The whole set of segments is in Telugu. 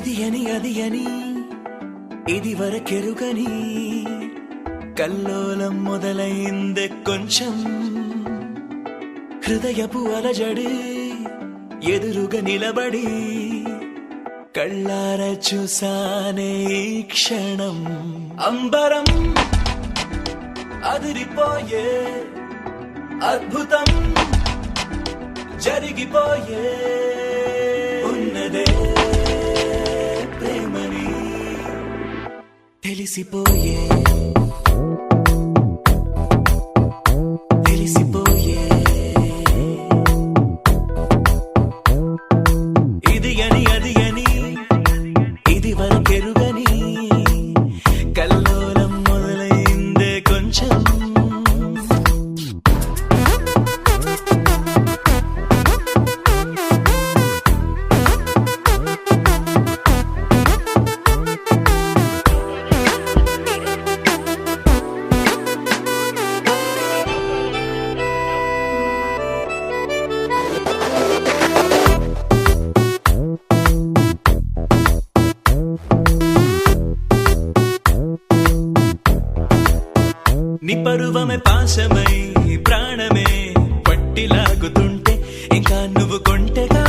ఇది అని అది అని ఇది వరకెరుగని కల్లోలం మొదలైందే కొంచెం హృదయపు అలజడి ఎదురుగా నిలబడి కళ్ళార చూసానే ఈ క్షణం అంబరం అదిరిపోయే అద్భుతం జరిగిపోయే ఉన్నదే ప్రేమని తెలిసిపోయే తెలిసిపోయే ఇది అని అది అని ఇది వరకెరుగని కల్లోలం మొదలైందే కొంచెం నీ పరువమే పాశమై ప్రాణమే పట్టిలాగుతుంటే ఇంకా నువ్వు కొంటెగా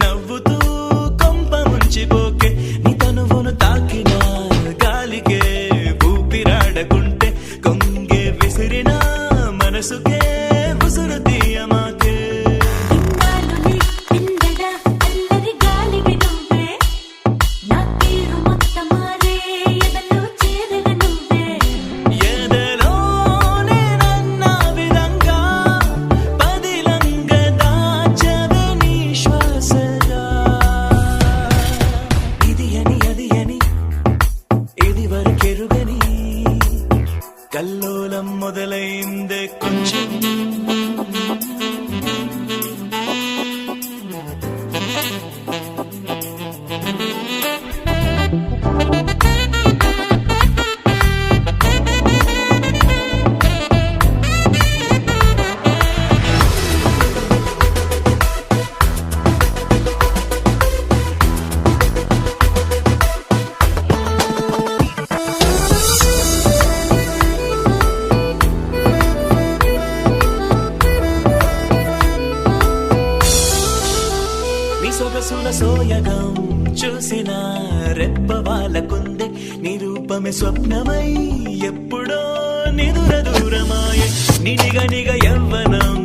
నవ్వుతూ కొంప ముంచిపోకే నీ తనువును తాకిన గాలికే ఊపిరాడకుంటే కొంగే విసిరిన మనసుకే ఉసురు తీయమాకే కల్లోలం మొదలైందే కొంచెం సొగసుల సోయగం చూసిన రెప్ప వాళ్ళకుందే నిరూపమే స్వప్నమై ఎప్పుడో నిదుర దూరమాయే నినిగ నిగ యవ్వనం